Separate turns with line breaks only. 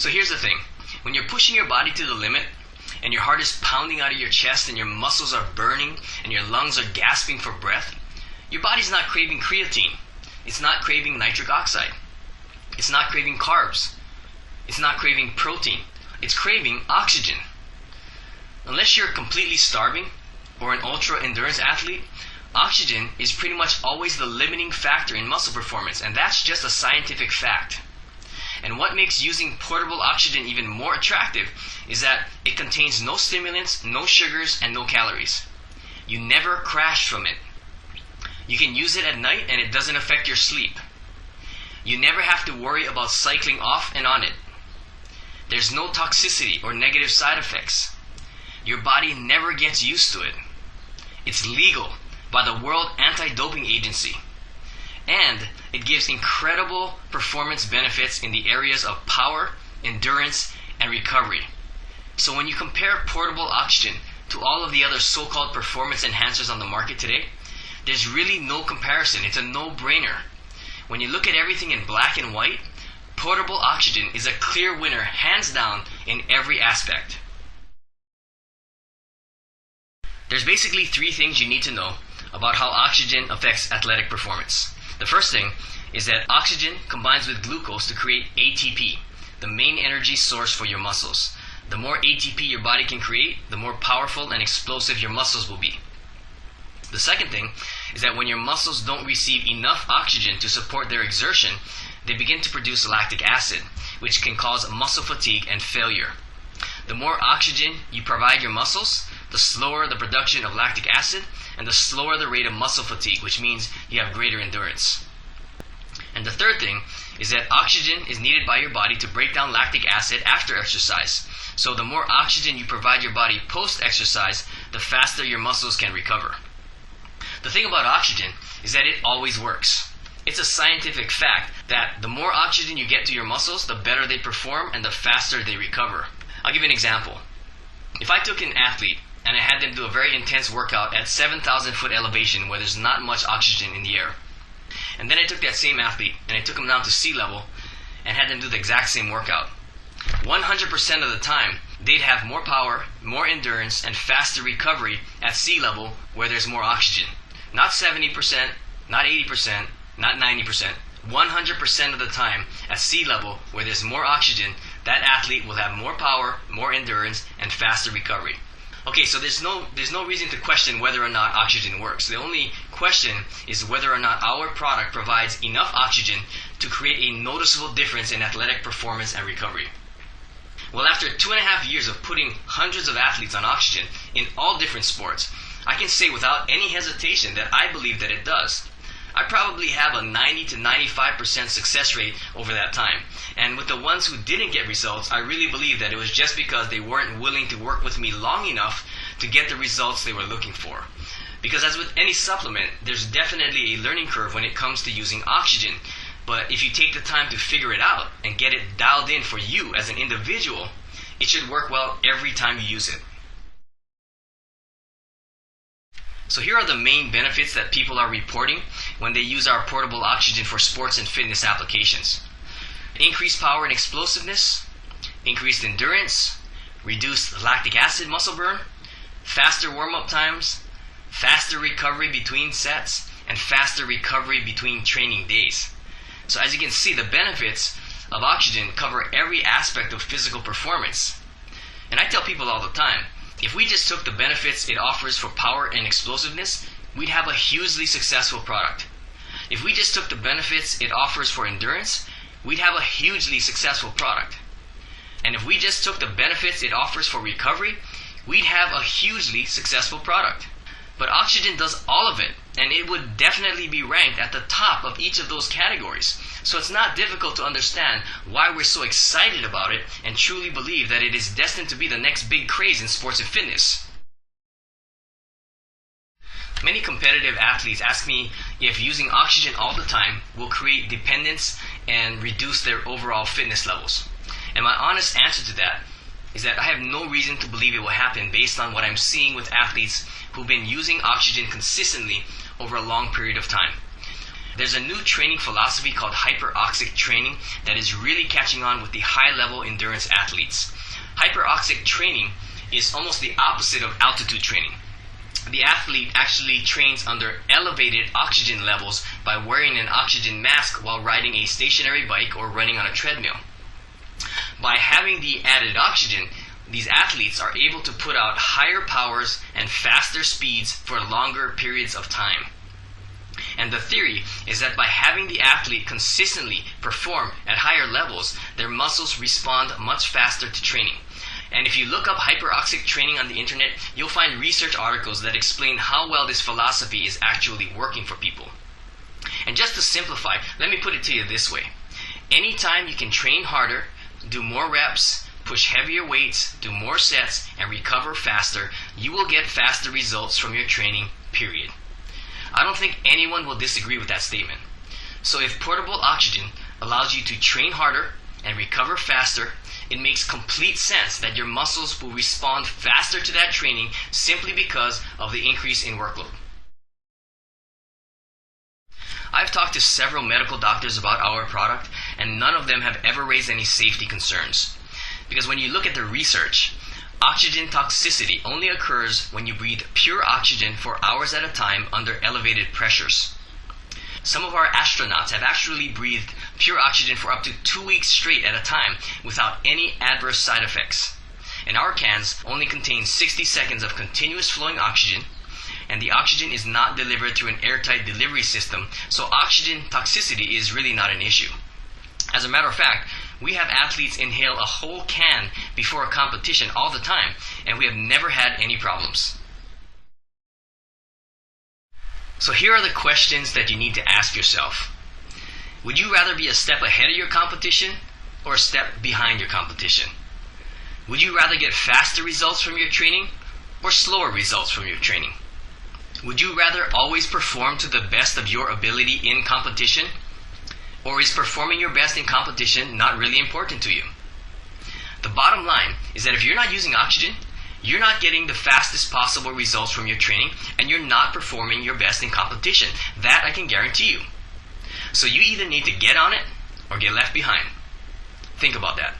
So here's the thing. When you're pushing your body to the limit and your heart is pounding out of your chest and your muscles are burning and your lungs are gasping for breath, your body's not craving creatine. It's not craving nitric oxide. It's not craving carbs. It's not craving protein. It's craving oxygen. Unless you're completely starving or an ultra endurance athlete, oxygen is pretty much always the limiting factor in muscle performance, and that's just a scientific fact. And what makes using portable oxygen even more attractive is that it contains no stimulants, no sugars, and no calories. You never crash from it. You can use it at night and it doesn't affect your sleep. You never have to worry about cycling off and on it. There's no toxicity or negative side effects. Your body never gets used to it. It's legal by the World Anti-Doping Agency. And it gives incredible performance benefits in the areas of power, endurance, and recovery. So when you compare portable oxygen to all of the other so-called performance enhancers on the market today, there's really no comparison. It's a no-brainer. When you look at everything in black and white, portable oxygen is a clear winner, hands down, in every aspect. There's basically three things you need to know about how oxygen affects athletic performance. The first thing is that oxygen combines with glucose to create ATP, the main energy source for your muscles. The more ATP your body can create, the more powerful and explosive your muscles will be. The second thing is that when your muscles don't receive enough oxygen to support their exertion, they begin to produce lactic acid, which can cause muscle fatigue and failure. The more oxygen you provide your muscles, the slower the production of lactic acid, and the slower the rate of muscle fatigue, which means you have greater endurance. And the third thing is that oxygen is needed by your body to break down lactic acid after exercise. So the more oxygen you provide your body post-exercise, the faster your muscles can recover. The thing about oxygen is that it always works. It's a scientific fact that the more oxygen you get to your muscles, the better they perform and the faster they recover. I'll give you an example. If I took an athlete and I had them do a very intense workout at 7,000 foot elevation where there's not much oxygen in the air, and then I took that same athlete and I took them down to sea level and had them do the exact same workout, 100% of the time they'd have more power, more endurance, and faster recovery at sea level where there's more oxygen. Not 70%, not 80%, not 90%. 100% of the time at sea level where there's more oxygen, that athlete will have more power, more endurance, and faster recovery. Okay, so there's no reason to question whether or not oxygen works. The only question is whether or not our product provides enough oxygen to create a noticeable difference in athletic performance and recovery. Well, after 2.5 years of putting hundreds of athletes on oxygen in all different sports, I can say without any hesitation that I believe that it does. I probably have a 90 to 95% success rate over that time. And with the ones who didn't get results, I really believe that it was just because they weren't willing to work with me long enough to get the results they were looking for. Because as with any supplement, there's definitely a learning curve when it comes to using oxygen. But if you take the time to figure it out and get it dialed in for you as an individual, it should work well every time you use it. So here are the main benefits that people are reporting when they use our portable oxygen for sports and fitness applications. Increased power and explosiveness, increased endurance, reduced lactic acid muscle burn, faster warm-up times, faster recovery between sets, and faster recovery between training days. So as you can see, the benefits of oxygen cover every aspect of physical performance. And I tell people all the time, if we just took the benefits it offers for power and explosiveness, we'd have a hugely successful product. If we just took the benefits it offers for endurance, we'd have a hugely successful product. And if we just took the benefits it offers for recovery, we'd have a hugely successful product. But oxygen does all of it, and it would definitely be ranked at the top of each of those categories. So it's not difficult to understand why we're so excited about it and truly believe that it is destined to be the next big craze in sports and fitness. Many competitive athletes ask me if using oxygen all the time will create dependence and reduce their overall fitness levels. And my honest answer to that is that I have no reason to believe it will happen based on what I'm seeing with athletes who've been using oxygen consistently over a long period of time. There's a new training philosophy called hyperoxic training that is really catching on with the high-level endurance athletes. Hyperoxic training is almost the opposite of altitude training. The athlete actually trains under elevated oxygen levels by wearing an oxygen mask while riding a stationary bike or running on a treadmill. By having the added oxygen, these athletes are able to put out higher powers and faster speeds for longer periods of time. And the theory is that by having the athlete consistently perform at higher levels, their muscles respond much faster to training. And if you look up hyperoxic training on the internet, you'll find research articles that explain how well this philosophy is actually working for people. And just to simplify, let me put it to you this way. Anytime you can train harder, do more reps, push heavier weights, do more sets, and recover faster, you will get faster results from your training, period. I don't think anyone will disagree with that statement. So if portable oxygen allows you to train harder and recover faster, it makes complete sense that your muscles will respond faster to that training simply because of the increase in workload. I've talked to several medical doctors about our product, and none of them have ever raised any safety concerns. Because when you look at the research, oxygen toxicity only occurs when you breathe pure oxygen for hours at a time under elevated pressures. Some of our astronauts have actually breathed pure oxygen for up to 2 weeks straight at a time without any adverse side effects. And our cans only contain 60 seconds of continuous flowing oxygen, and the oxygen is not delivered through an airtight delivery system, so oxygen toxicity is really not an issue. As a matter of fact, we have athletes inhale a whole can before a competition all the time, and we have never had any problems. So here are the questions that you need to ask yourself. Would you rather be a step ahead of your competition or a step behind your competition? Would you rather get faster results from your training or slower results from your training? Would you rather always perform to the best of your ability in competition? Or is performing your best in competition not really important to you? The bottom line is that if you're not using oxygen, you're not getting the fastest possible results from your training, and you're not performing your best in competition. That I can guarantee you. So you either need to get on it or get left behind. Think about that.